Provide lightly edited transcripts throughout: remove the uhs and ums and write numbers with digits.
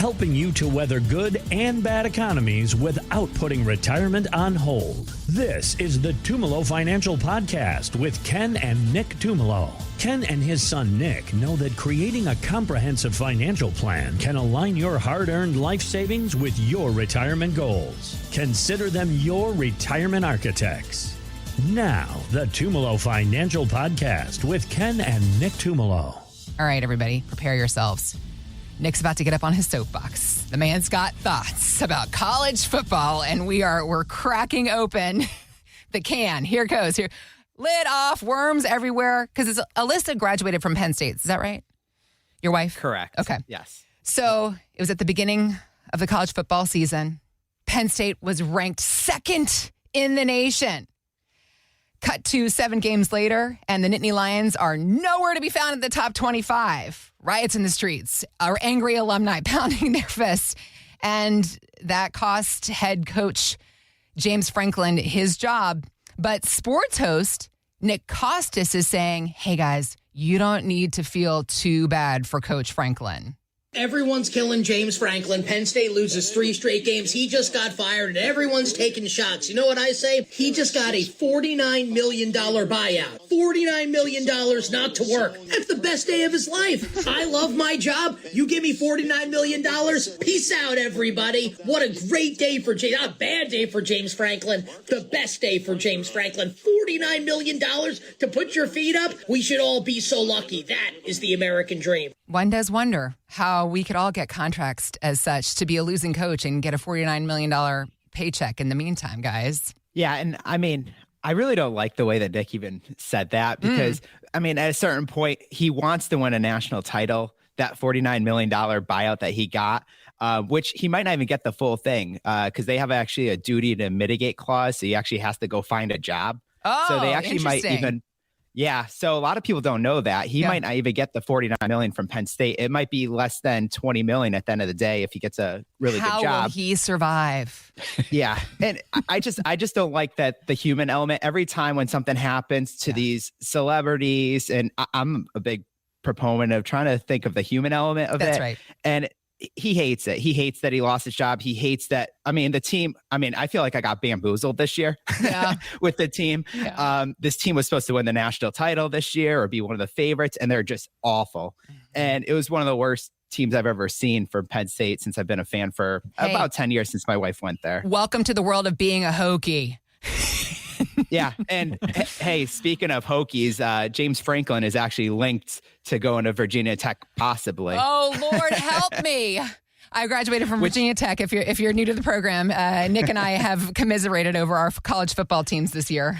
helping you to weather good and bad economies without putting retirement on hold. This is the Tumolo Financial Podcast with Ken and Nick Tumolo. Ken and his son Nick know that creating a comprehensive financial plan can align your hard-earned life savings with your retirement goals. Consider them your retirement architects. Now, the Tumolo Financial Podcast with Ken and Nick Tumolo. All right, everybody, prepare yourselves. Nick's about to get up on his soapbox. The man's got thoughts about college football, and we're cracking open the can. Here goes. Here, lid off, worms everywhere. Because Alyssa graduated from Penn State. Is that right? Your wife? Correct. Okay. Yes. So it was at the beginning of the college football season. Penn State was ranked second in the nation. Cut to 7 games later, and the Nittany Lions are nowhere to be found in the top 25. Riots in the streets, our angry alumni pounding their fists. And that cost head coach James Franklin his job. But sports host Nick Costas is saying, hey, guys, you don't need to feel too bad for Coach Franklin. Everyone's killing James Franklin. Penn State loses 3 straight games. He just got fired, and everyone's taking shots. You know what I say? He just got a $49 million buyout. $49 million not to work. That's the best day of his life. I love my job. You give me $49 million. Peace out, everybody. What a great day for James. Not a bad day for James Franklin. The best day for James Franklin. $49 million to put your feet up. We should all be so lucky. That is the American dream. One does wonder how we could all get contracts as such to be a losing coach and get a $49 million paycheck in the meantime, guys. Yeah, and I mean, I really don't like the way that Nick even said that because, I mean, at a certain point, he wants to win a national title, that $49 million buyout that he got, which he might not even get the full thing because they have actually a duty to mitigate clause, so he actually has to go find a job. Oh, so they actually might even... Yeah, so a lot of people don't know that. He might not even get the $49 million from Penn State. It might be less than $20 million at the end of the day if he gets a really good job. How will he survive? Yeah, and I just don't like that the human element. Every time when something happens to these celebrities, and I'm a big proponent of trying to think of the human element of it. That's right. And he hates it. He hates that he lost his job. He hates that. I mean, the team, I feel like I got bamboozled this year with the team. Yeah. This team was supposed to win the national title this year or be one of the favorites, and they're just awful. And it was one of the worst teams I've ever seen for Penn State since I've been a fan for about 10 years since my wife went there. Welcome to the world of being a Hokie. Yeah. And hey, speaking of Hokies, James Franklin is actually linked to going to Virginia Tech, possibly. Oh, Lord, help me. I graduated from Virginia Tech. If you're new to the program, Nick and I have commiserated over our college football teams this year.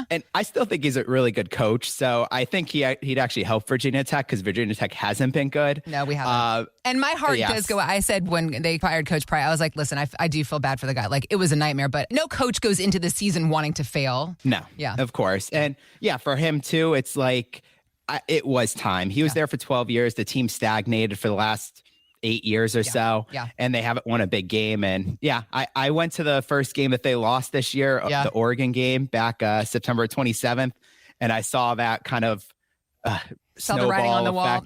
And I still think he's a really good coach. So I think he'd actually help Virginia Tech because Virginia Tech hasn't been good. No, we haven't. And my heart does go. I said when they fired Coach Pry, I was like, listen, I do feel bad for the guy. Like, it was a nightmare, but no coach goes into the season wanting to fail. No. Yeah. Of course. And yeah, for him too, it's like it was time. He was there for 12 years. The team stagnated for the last 8 years or so. Yeah. And they haven't won a big game. And I went to the first game that they lost this year, the Oregon game back September 27th. And I saw that kind of saw the writing on the wall.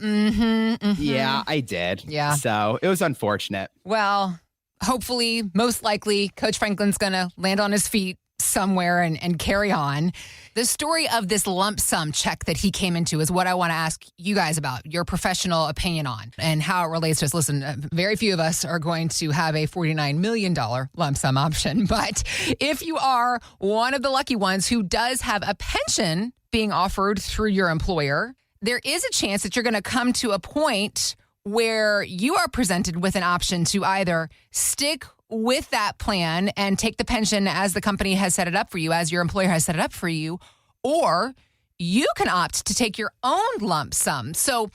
Yeah, I did. Yeah. So it was unfortunate. Well, hopefully, most likely, Coach Franklin's going to land on his feet somewhere and carry on. The story of this lump sum check that he came into is what I want to ask you guys about, your professional opinion on and how it relates to us. Listen, very few of us are going to have a $49 million lump sum option, but if you are one of the lucky ones who does have a pension being offered through your employer, there is a chance that you're going to come to a point where you are presented with an option to either stick with that plan and take the pension as the company has set it up for you, as your employer has set it up for you, or you can opt to take your own lump sum. So,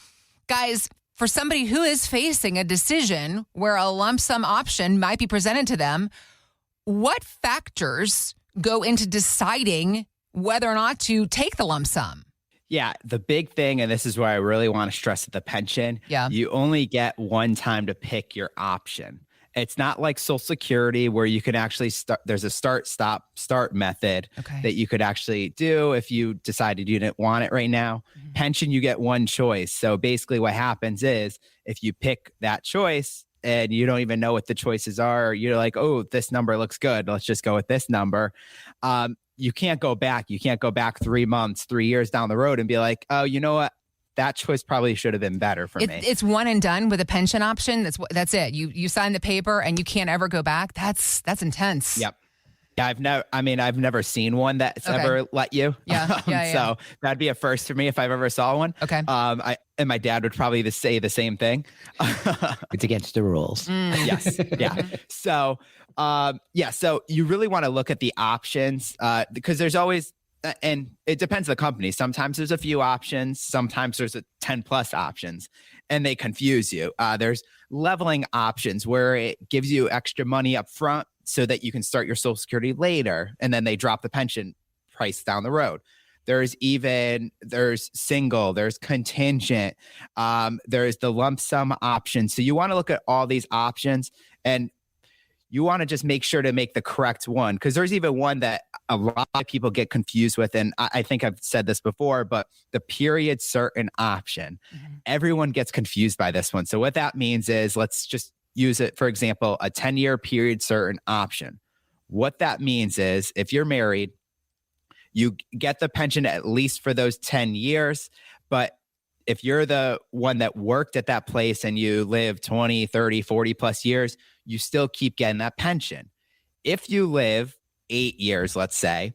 guys, for somebody who is facing a decision where a lump sum option might be presented to them, what factors go into deciding whether or not to take the lump sum? Yeah, the big thing, and this is where I really want to stress at the pension, Yeah. you only get one time to pick your option. It's not like Social Security where you can actually start. There's a start, stop, start method that you could actually do if you decided you didn't want it right now. Pension, you get one choice. So basically what happens is if you pick that choice, and you don't even know what the choices are. You're like, oh, this number looks good. Let's just go with this number. You can't go back. You can't go back 3 months, 3 years down the road and be like, oh, you know what? That choice probably should have been better for me. It's one and done with a pension option. That's it. You sign the paper and you can't ever go back. That's intense. Yep. Yeah, I've never seen one that's ever let you. Yeah. So that'd be a first for me if I've ever saw one. Okay. And my dad would probably say the same thing. It's against the rules. Yes. Yeah. So, so you really want to look at the options because there's always, and it depends on the company. Sometimes there's a few options. Sometimes there's 10 plus options and they confuse you. There's leveling options where it gives you extra money up front so that you can start your Social Security later, and then they drop the pension price down the road. There's single, there's contingent, there's the lump sum option. So you want to look at all these options and you want to just make sure to make the correct one, because there's even one that a lot of people get confused with. And I think I've said this before, but the period certain option, everyone gets confused by this one. So what that means is, let's just use it, for example, a 10-year period certain option. What that means is if you're married, you get the pension at least for those 10 years. But if you're the one that worked at that place and you live 20, 30, 40 plus years, you still keep getting that pension. If you live 8 years, let's say,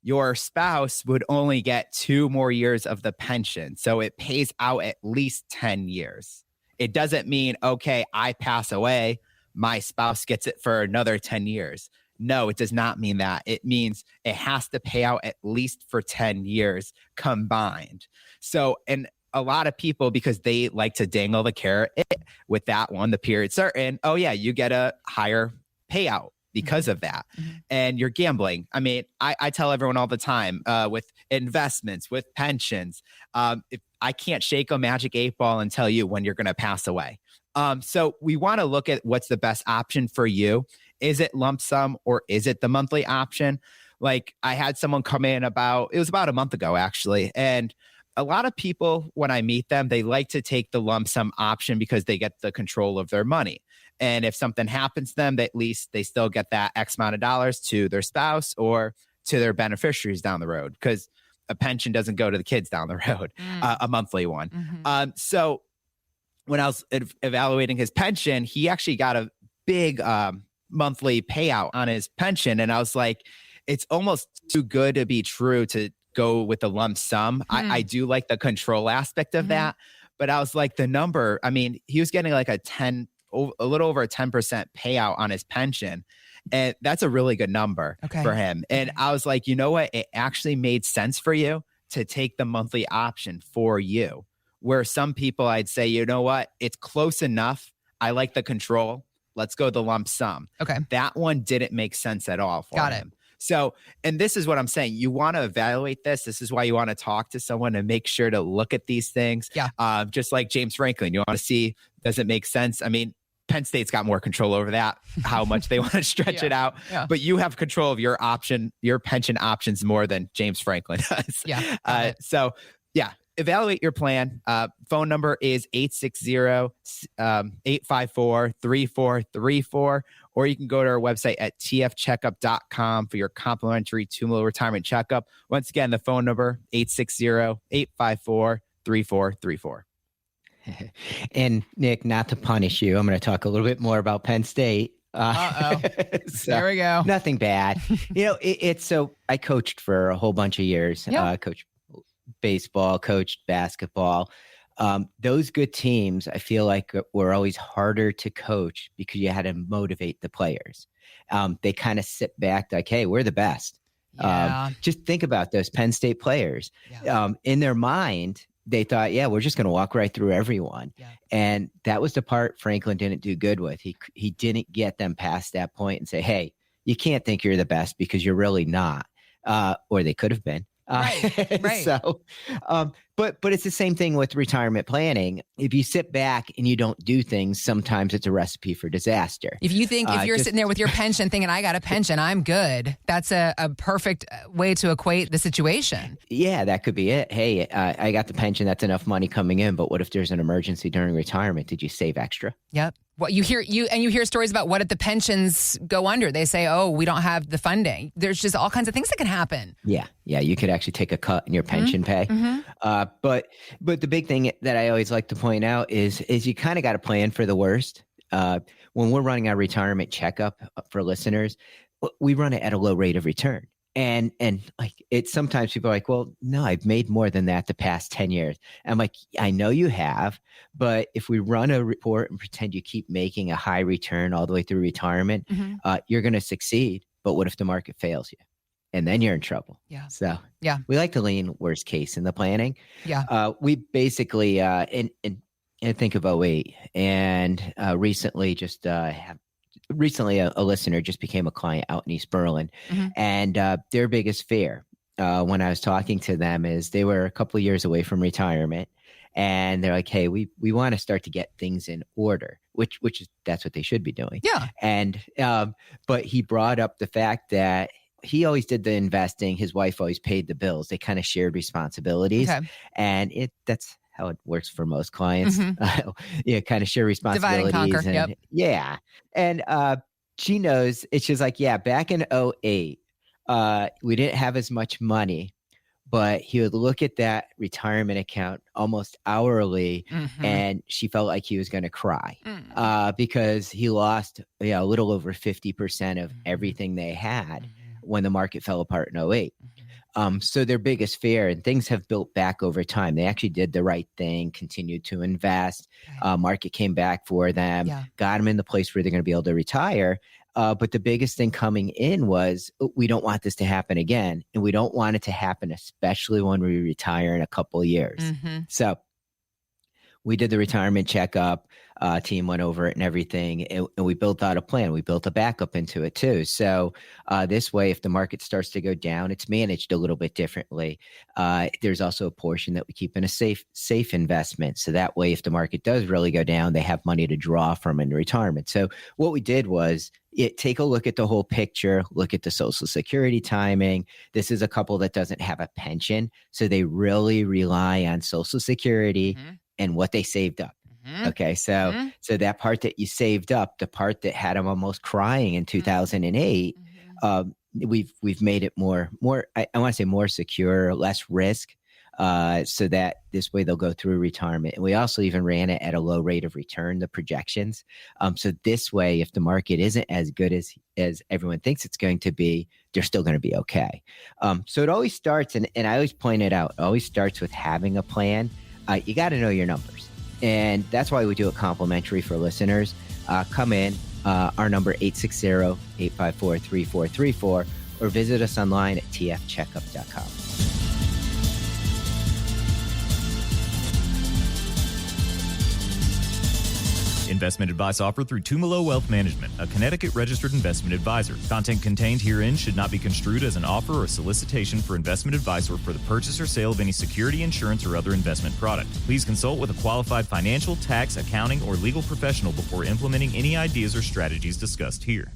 your spouse would only get 2 more years of the pension. So it pays out at least 10 years. It doesn't mean, okay, I pass away, my spouse gets it for another 10 years. No, it does not mean that. It means it has to pay out at least for 10 years combined. So, and a lot of people, because they like to dangle the carrot with that one, the period certain, oh yeah, you get a higher payout because of that. And you're gambling. I mean, I tell everyone all the time with investments, with pensions, if I can't shake a magic 8 ball and tell you when you're going to pass away. So we want to look at what's the best option for you. Is it lump sum or is it the monthly option? Like I had someone come in it was about a month ago actually. And a lot of people, when I meet them, they like to take the lump sum option because they get the control of their money. And if something happens to them, at least they still get that X amount of dollars to their spouse or to their beneficiaries down the road, because a pension doesn't go to the kids down the road, a monthly one. So when I was evaluating his pension, he actually got a big monthly payout on his pension. And I was like, it's almost too good to be true to go with the lump sum. I do like the control aspect of that, but I was like, the number, I mean, he was getting like a little over a 10% payout on his pension. And that's a really good number for him. And I was like, you know what? It actually made sense for you to take the monthly option for you. Where some people, I'd say, you know what? It's close enough. I like the control. Let's go the lump sum. Okay. That one didn't make sense at all for him. Got it. So, and this is what I'm saying. You want to evaluate this. This is why you want to talk to someone and make sure to look at these things. Yeah. Just like James Franklin, you want to see, does it make sense? I mean, Penn State's got more control over that, how much they want to stretch it out. Yeah. But you have control of your pension options more than James Franklin does. So, evaluate your plan. Phone number is 860-854-3434, or you can go to our website at tfcheckup.com for your complimentary Tumolo retirement checkup. Once again, the phone number 860-854-3434. And Nick, not to punish you, I'm going to talk a little bit more about Penn State. So, there we go. Nothing bad. It's so I coached for a whole bunch of years. Coached baseball, coached basketball. Those good teams, I feel like, were always harder to coach because you had to motivate the players. They kind of sit back like, hey, we're the best. Just think about those Penn State players. In their mind, they thought, we're just going to walk right through everyone. And that was the part Franklin didn't do good with. He didn't get them past that point and say, hey, you can't think you're the best because you're really not. Or they could have been. Right. So, but it's the same thing with retirement planning. If you sit back and you don't do things, sometimes it's a recipe for disaster. If you think, if you're sitting there with your pension thinking, I got a pension, I'm good. That's a perfect way to equate the situation. Yeah, that could be it. Hey, I got the pension. That's enough money coming in. But what if there's an emergency during retirement? Did you save extra? Yep. What you hear stories about what if the pensions go under? They say, oh, we don't have the funding. There's just all kinds of things that can happen. Yeah. You could actually take a cut in your pension pay. But the big thing that I always like to point out is you kind of got to plan for the worst. When we're running our retirement checkup for listeners, we run it at a low rate of return. And like it's sometimes people are like, well, no, I've made more than that the past 10 years. I'm like, I know you have, but if we run a report and pretend you keep making a high return all the way through retirement, you're going to succeed. But what if the market fails you? And then you're in trouble. Yeah. So we like to lean worst case in the planning. Yeah. We basically, and think of 08 and recently just Recently, a listener just became a client out in East Berlin, and their biggest fear when I was talking to them is they were a couple of years away from retirement, and they're like, "Hey, we want to start to get things in order," which is that's what they should be doing. Yeah. And but he brought up the fact that he always did the investing. His wife always paid the bills. They kind of shared responsibilities, and that's how it works for most clients. Kind of share responsibilities. Divide and conquer. Yeah. And she knows, it's just like, back in 08, we didn't have as much money, but he would look at that retirement account almost hourly, and she felt like he was going to cry because he lost a little over 50% of everything they had when the market fell apart in 08. So their biggest fear, and things have built back over time. They actually did the right thing, continued to invest. Market came back for them, got them in the place where they're going to be able to retire. But the biggest thing coming in was we don't want this to happen again. And we don't want it to happen, especially when we retire in a couple of years. So we did the retirement checkup. Team went over it and everything, and we built out a plan. We built a backup into it too. So this way, if the market starts to go down, it's managed a little bit differently. There's also a portion that we keep in a safe investment. So that way, if the market does really go down, they have money to draw from in retirement. So what we did was take a look at the whole picture, look at the Social Security timing. This is a couple that doesn't have a pension, so they really rely on Social Security and what they saved up. Okay, so that part that you saved up, the part that had them almost crying in 2008, we've made it more I want to say more secure, less risk, so that this way they'll go through retirement. And we also even ran it at a low rate of return, the projections. So this way, if the market isn't as good as everyone thinks it's going to be, they're still going to be okay. So it always starts, and I always point it out, it always starts with having a plan. You got to know your numbers. And that's why we do it complimentary for listeners. Come in, our number 860-854-3434, or visit us online at tfcheckup.com. Investment advice offered through Tumolo Wealth Management, a Connecticut-registered investment advisor. Content contained herein should not be construed as an offer or solicitation for investment advice or for the purchase or sale of any security, insurance, or other investment product. Please consult with a qualified financial, tax, accounting, or legal professional before implementing any ideas or strategies discussed here.